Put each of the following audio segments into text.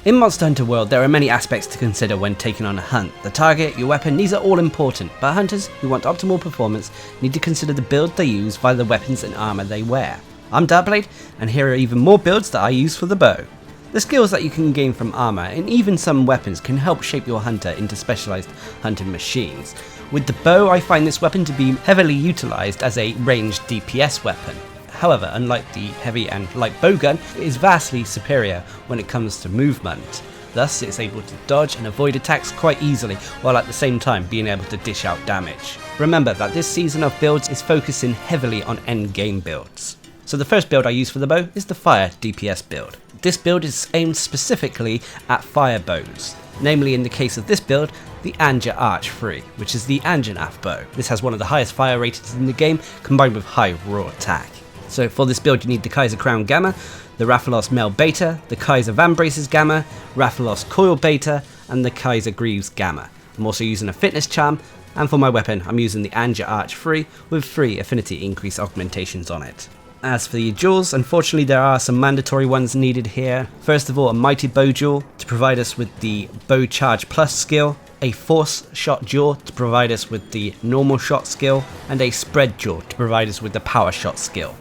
In Monster Hunter World, there are many aspects to consider when taking on a hunt. The target, your weapon, these are all important, but hunters who want optimal performance need to consider the build they use via the weapons and armor they wear. I'm Darcblade, and here are even more builds that I use for the bow. The skills that you can gain from armor and even some weapons can help shape your hunter into specialized hunting machines. With the bow, I find this weapon to be heavily utilized as a ranged DPS weapon. However, unlike the heavy and light bowgun, it is vastly superior when it comes to movement. Thus, it's able to dodge and avoid attacks quite easily, while at the same time being able to dish out damage. Remember that this season of builds is focusing heavily on endgame builds. So the first build I use for the bow is the Fire DPS build. This build is aimed specifically at fire bows. Namely, in the case of this build, the Anja Arch 3, which is the Anjanath bow. This has one of the highest fire ratings in the game, combined with high raw attack. So for this build you need the Kaiser Crown Gamma, the Rathalos Mel Beta, the Kaiser Vambraces Gamma, Rathalos Coil Beta, and the Kaiser Greaves Gamma. I'm also using a Fitness Charm, and for my weapon I'm using the Anja Arch 3 with 3 affinity increase augmentations on it. As for the jewels, unfortunately there are some mandatory ones needed here. First of all, a Mighty Bow Jewel to provide us with the Bow Charge Plus skill, a Force Shot Jewel to provide us with the Normal Shot skill, and a Spread Jewel to provide us with the Power Shot skill.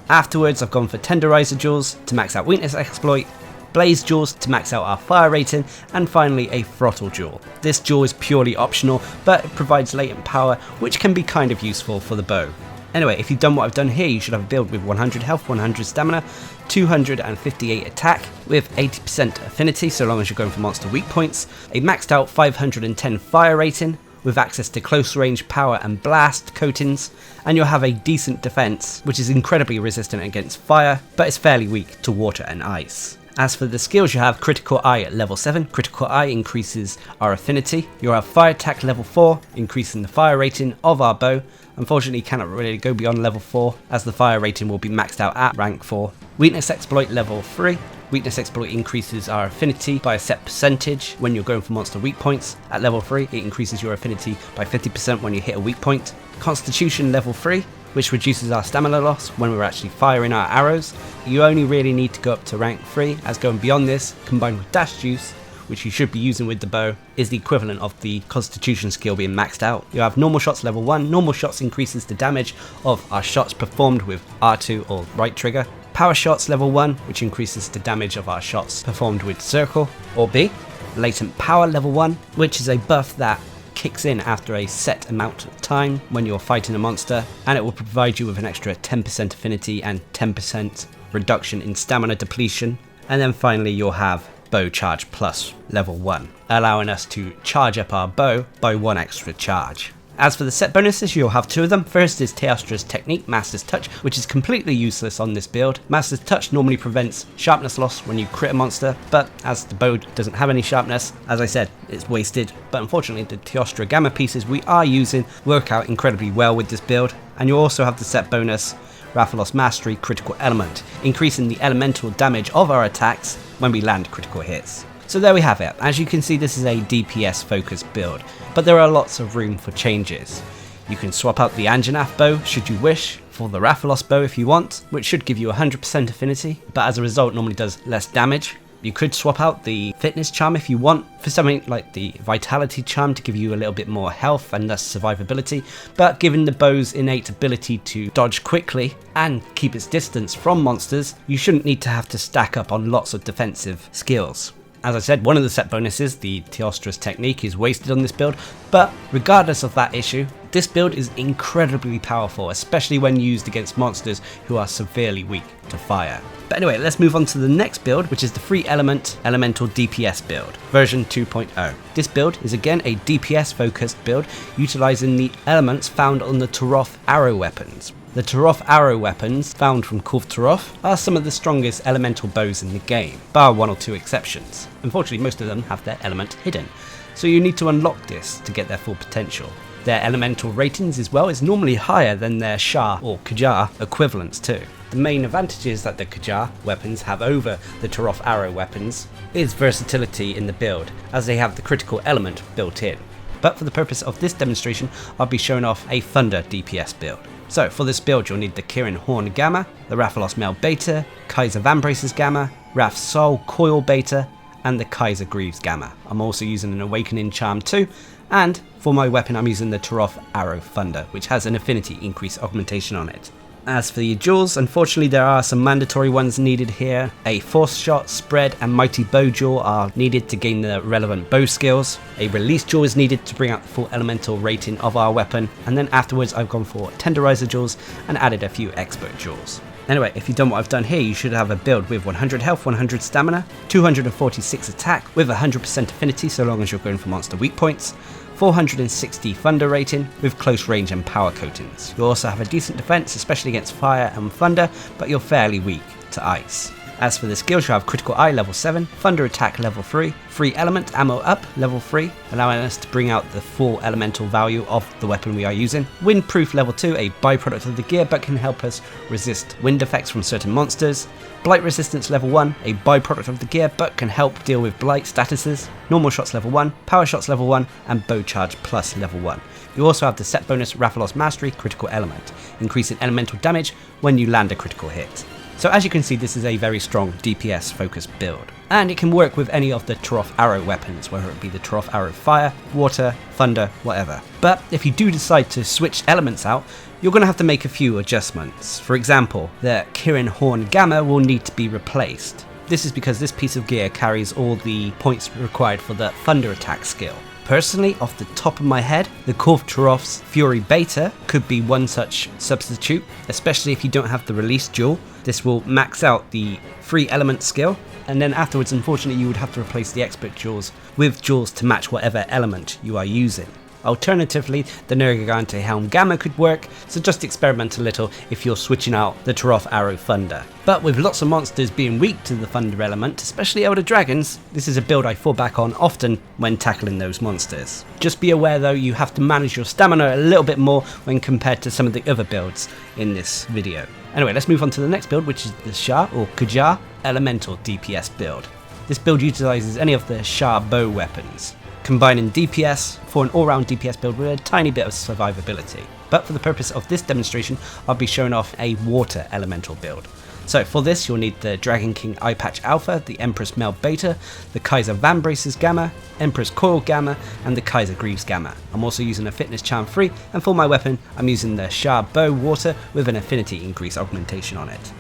Afterwards, I've gone for Tenderizer Jewels to max out Weakness Exploit, Blaze Jewels to max out our fire rating, and finally a Throttle Jewel. This jewel is purely optional, but it provides latent power, which can be kind of useful for the bow. Anyway, if you've done what I've done here, you should have a build with 100 health, 100 stamina, 258 attack, with 80% affinity so long as you're going for monster weak points, a maxed out 510 fire rating, with access to close range power and blast coatings, and you'll have a decent defense, which is incredibly resistant against fire, but is fairly weak to water and ice. As for the skills, you have Critical Eye at level 7, Critical Eye increases our affinity, you'll have Fire Attack level 4, increasing the fire rating of our bow. Unfortunately you cannot really go beyond level 4, as the fire rating will be maxed out at rank 4. Weakness Exploit level 3, Weakness Exploit increases our affinity by a set percentage when you're going for monster weak points. At level 3, it increases your affinity by 50% when you hit a weak point. Constitution level 3, which reduces our stamina loss when we're actually firing our arrows. You only really need to go up to rank 3, as going beyond this, combined with Dash Juice, which you should be using with the bow, is the equivalent of the Constitution skill being maxed out. You have Normal Shots level 1, Normal Shots increases the damage of our shots performed with R2 or right trigger. Power Shots level 1, which increases the damage of our shots performed with circle or B. Latent Power level 1, which is a buff that kicks in after a set amount of time when you're fighting a monster, and it will provide you with an extra 10% affinity and 10% reduction in stamina depletion. And then finally you'll have Bow Charge Plus level 1, allowing us to charge up our bow by 1 extra charge. As for the set bonuses, you'll have 2 of them. First is Teostra's Technique, Master's Touch, which is completely useless on this build. Master's Touch normally prevents sharpness loss when you crit a monster, but as the bow doesn't have any sharpness, as I said, it's wasted. But unfortunately, the Teostra Gamma pieces we are using work out incredibly well with this build. And you also have the set bonus Rathalos Mastery Critical Element, increasing the elemental damage of our attacks when we land critical hits. So there we have it. As you can see, this is a DPS focused build, but there are lots of room for changes. You can swap out the Anjanath bow should you wish for the Rathalos bow if you want, which should give you 100% affinity, but as a result normally does less damage. You could swap out the Fitness Charm if you want for something like the Vitality Charm to give you a little bit more health and thus survivability, but given the bow's innate ability to dodge quickly and keep its distance from monsters, you shouldn't need to have to stack up on lots of defensive skills. As I said, one of the set bonuses, the Teostra's Technique, is wasted on this build, but regardless of that issue, this build is incredibly powerful, especially when used against monsters who are severely weak to fire. But anyway, let's move on to the next build, which is the Free Element Elemental DPS build, version 2.0. This build is again a DPS focused build, utilizing the elements found on the Turoth arrow weapons. The Turoth arrow weapons, found from Kulve Turoth, are some of the strongest elemental bows in the game, bar 1 or 2 exceptions. Unfortunately, most of them have their element hidden, so you need to unlock this to get their full potential. Their elemental ratings as well is normally higher than their KJARR or KJARR equivalents too. The main advantages that the KJARR weapons have over the Turoth arrow weapons is versatility in the build, as they have the critical element built in. But for the purpose of this demonstration, I'll be showing off a Thunder DPS build. So for this build you'll need the Kirin Horn Gamma, the Rathalos Mel Beta, Kaiser Vambraces Gamma, Rath Sol Coil Beta, and the KJARR Gamma. I'm also using an Awakening Charm too, and for my weapon I'm using the Taroth Arrow Thunder, which has an affinity increase augmentation on it. As for the jewels, unfortunately there are some mandatory ones needed here. A Force Shot, Spread and Mighty Bow Jewel are needed to gain the relevant bow skills. A Release Jewel is needed to bring out the full elemental rating of our weapon, and then afterwards I've gone for Tenderizer Jewels and added a few Expert Jewels. Anyway, if you've done what I've done here, you should have a build with 100 health, 100 stamina, 246 attack with 100% affinity so long as you're going for monster weak points, 460 thunder rating with close range and power coatings. You also have a decent defense, especially against fire and thunder, but you're fairly weak to ice. As for the skills, you have Critical Eye level 7, Thunder Attack level 3, Free Element Ammo Up level 3, allowing us to bring out the full elemental value of the weapon we are using. Windproof level 2, a byproduct of the gear but can help us resist wind effects from certain monsters. Blight Resistance level 1, a byproduct of the gear but can help deal with blight statuses. Normal Shots level 1, Power Shots level 1 and Bow Charge Plus level 1. You also have the set bonus Rathalos Mastery Critical Element, increasing elemental damage when you land a critical hit. So as you can see, this is a very strong DPS focused build, and it can work with any of the Taroth Arrow weapons, whether it be the Taroth Arrow Fire, Water, Thunder, whatever. But if you do decide to switch elements out, you're going to have to make a few adjustments. For example, the Kirin Horn Gamma will need to be replaced. This is because this piece of gear carries all the points required for the Thunder Attack skill. Personally, off the top of my head, the Korth Taroth's Fury Beta could be one such substitute, especially if you don't have the Release Jewel. This will max out the free element skill, and then afterwards unfortunately you would have to replace the expert jewels with jewels to match whatever element you are using. Alternatively, the Nergigante Helm Gamma could work, so just experiment a little if you're switching out the Taroth Arrow Thunder. But with lots of monsters being weak to the Thunder element, especially Elder Dragons, this is a build I fall back on often when tackling those monsters. Just be aware though, you have to manage your stamina a little bit more when compared to some of the other builds in this video. Anyway, let's move on to the next build, which is the KJARR or KJARR Elemental DPS build. This build utilizes any of the KJARR bow weapons, combining DPS for an all-round DPS build with a tiny bit of survivability. But for the purpose of this demonstration, I'll be showing off a water elemental build. So for this, you'll need the Dragon King Eye Patch Alpha, the Empress Mel Beta, the Kaiser Vambraces Gamma, Empress Coil Gamma, and the KJARR Gamma. I'm also using a Fitness Charm 3, and for my weapon, I'm using the KJARR Bow Water with an affinity increase augmentation on it.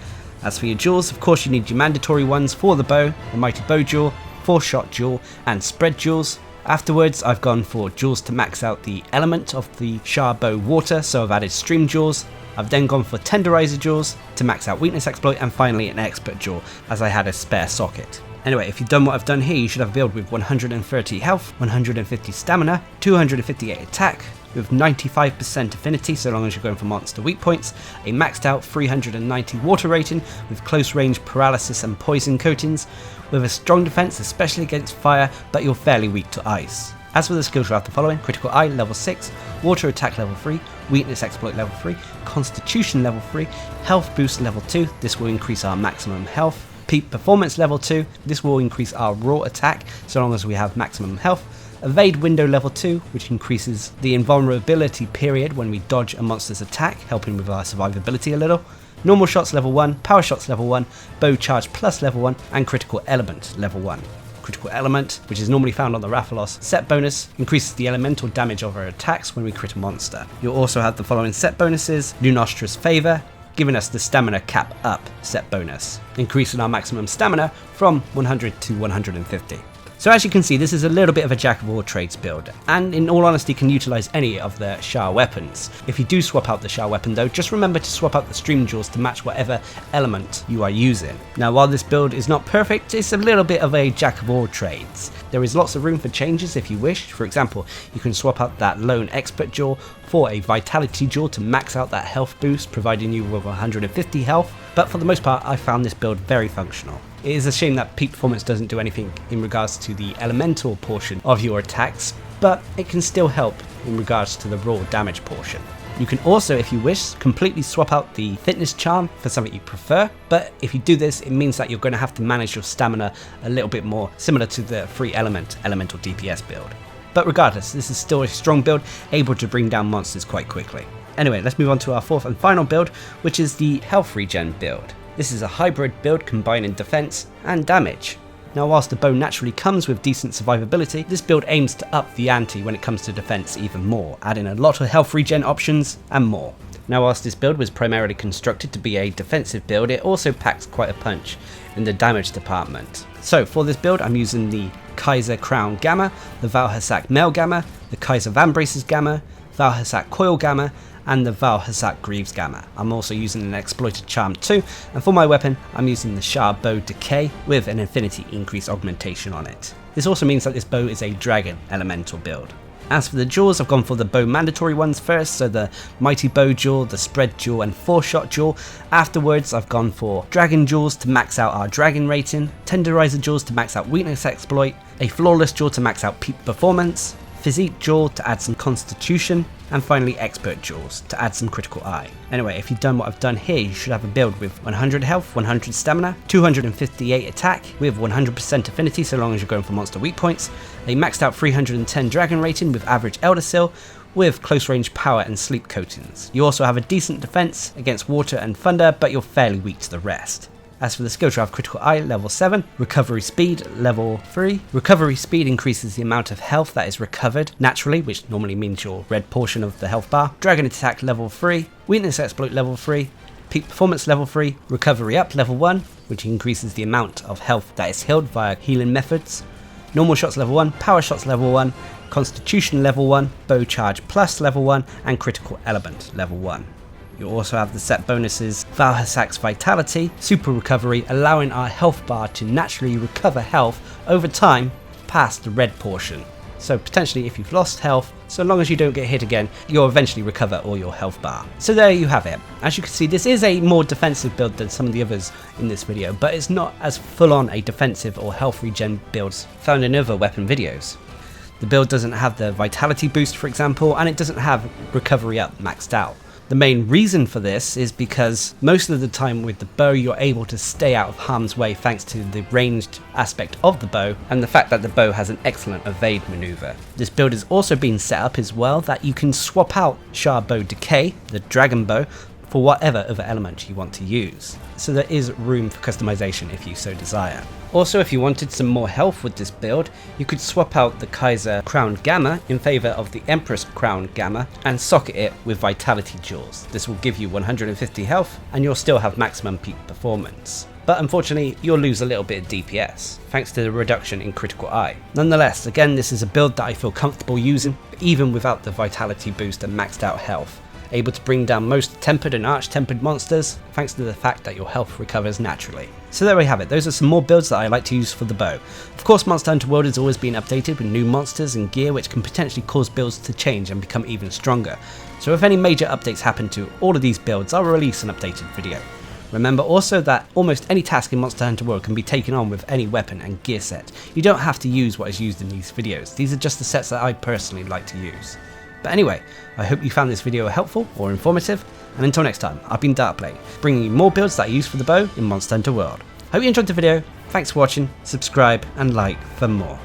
As for your jewels, of course you need your mandatory ones for the bow, the Mighty Bow Jewel, Force Shot Jewel, and Spread Jewels. Afterwards, I've gone for jewels to max out the element of the KJARR Bow Water, so I've added Stream Jewels. I've then gone for Tenderizer Jewels to max out Weakness Exploit, and finally an Expert Jewel as I had a spare socket. Anyway, if you've done what I've done here, you should have a build with 130 health, 150 stamina, 258 attack, with 95% affinity so long as you're going for monster weak points, a maxed out 390 water rating with close range paralysis and poison coatings, with a strong defense especially against fire, but you're fairly weak to ice. As for the skills, you have the following: Critical Eye level 6, Water Attack level 3, Weakness Exploit level 3, Constitution level 3, Health Boost level 2, this will increase our maximum health, Peak Performance level 2, this will increase our raw attack so long as we have maximum health, Evade Window level 2, which increases the invulnerability period when we dodge a monster's attack, helping with our survivability a little, Normal Shots level 1, Power Shots level 1, Bow Charge Plus level 1, and Critical Element level 1. Critical Element, which is normally found on the Rathalos set bonus, increases the elemental damage of our attacks when we crit a monster. You'll also have the following set bonuses: Lunostra's Favor, giving us the Stamina Cap Up set bonus, increasing our maximum stamina from 100 to 150. So as you can see, this is a little bit of a jack of all trades build, and in all honesty can utilize any of the KJARR weapons. If you do swap out the KJARR weapon though, just remember to swap out the stream jewels to match whatever element you are using. Now while this build is not perfect, it's a little bit of a jack of all trades. There is lots of room for changes if you wish. For example, you can swap out that lone expert jewel for a vitality jewel to max out that health boost, providing you with 150 health, but for the most part I found this build very functional. It is a shame that peak performance doesn't do anything in regards to the elemental portion of your attacks, but it can still help in regards to the raw damage portion. You can also, if you wish, completely swap out the fitness charm for something you prefer, but if you do this, it means that you're going to have to manage your stamina a little bit more, similar to the free elemental DPS build. But regardless, this is still a strong build, able to bring down monsters quite quickly. Anyway, let's move on to our fourth and final build, which is the health regen build. This is a hybrid build combining defense and damage. Now whilst the bow naturally comes with decent survivability, this build aims to up the ante when it comes to defense even more, adding a lot of health regen options and more. Now whilst this build was primarily constructed to be a defensive build, it also packs quite a punch in the damage department. So for this build I'm using the KJARR Crown Gamma, the Valhazak Mail Gamma, the Kaiser Vambraces Gamma, Valhazak Coil Gamma, and the Valhazak Greaves Gamma. I'm also using an Exploited Charm too, and for my weapon I'm using the Shah Bow Decay with an Infinity Increase augmentation on it. This also means that this bow is a Dragon Elemental build. As for the jaws, I've gone for the bow mandatory ones first, so the Mighty Bow jaw, the Spread jaw and 4-shot jaw. Afterwards I've gone for Dragon jaws to max out our Dragon rating, Tenderizer jaws to max out Weakness Exploit, a Flawless jaw to max out Peak Performance, Physique jaw to add some Constitution, and finally Expert jaws to add some Critical Eye. Anyway, if you've done what I've done here, you should have a build with 100 health, 100 stamina, 258 attack with 100% affinity so long as you're going for monster weak points, a maxed out 310 dragon rating with average Elder Seal, with close range power and sleep coatings. You also have a decent defense against water and thunder, but you're fairly weak to the rest. As for the skill tree, I have Critical Eye level 7, Recovery Speed level 3. Recovery Speed increases the amount of health that is recovered naturally, which normally means your red portion of the health bar. Dragon Attack level 3, Weakness Exploit level 3, Peak Performance level 3, Recovery Up level 1, which increases the amount of health that is healed via healing methods. Normal Shots level 1, Power Shots level 1, Constitution level 1, Bow Charge Plus level 1, and Critical Element level 1. You also have the set bonuses Valhazak's Vitality, Super Recovery, allowing our health bar to naturally recover health over time past the red portion. So potentially if you've lost health, so long as you don't get hit again, you'll eventually recover all your health bar. So there you have it. As you can see, this is a more defensive build than some of the others in this video, but it's not as full on a defensive or health regen builds found in other weapon videos. The build doesn't have the Vitality boost, for example, and it doesn't have Recovery Up maxed out. The main reason for this is because most of the time with the bow you're able to stay out of harm's way thanks to the ranged aspect of the bow and the fact that the bow has an excellent evade maneuver. This build has also been set up as well that you can swap out Shah Bow Decay, the dragon bow, for whatever other element you want to use. So there is room for customization if you so desire. Also, if you wanted some more health with this build, you could swap out the KJARR Crown Gamma in favour of the Empress Crown Gamma and socket it with Vitality Jaws. This will give you 150 health and you'll still have maximum peak performance. But unfortunately, you'll lose a little bit of DPS, thanks to the reduction in Critical Eye. Nonetheless, again, this is a build that I feel comfortable using, even without the Vitality boost and maxed out health. Able to bring down most tempered and arch-tempered monsters, thanks to the fact that your health recovers naturally. So there we have it, those are some more builds that I like to use for the bow. Of course, Monster Hunter World is always being updated with new monsters and gear which can potentially cause builds to change and become even stronger. So if any major updates happen to all of these builds, I'll release an updated video. Remember also that almost any task in Monster Hunter World can be taken on with any weapon and gear set. You don't have to use what is used in these videos, these are just the sets that I personally like to use. But anyway, I hope you found this video helpful or informative, and until next time, I've been Darcblade, bringing you more builds that I use for the bow in Monster Hunter World. Hope you enjoyed the video, thanks for watching, subscribe and like for more.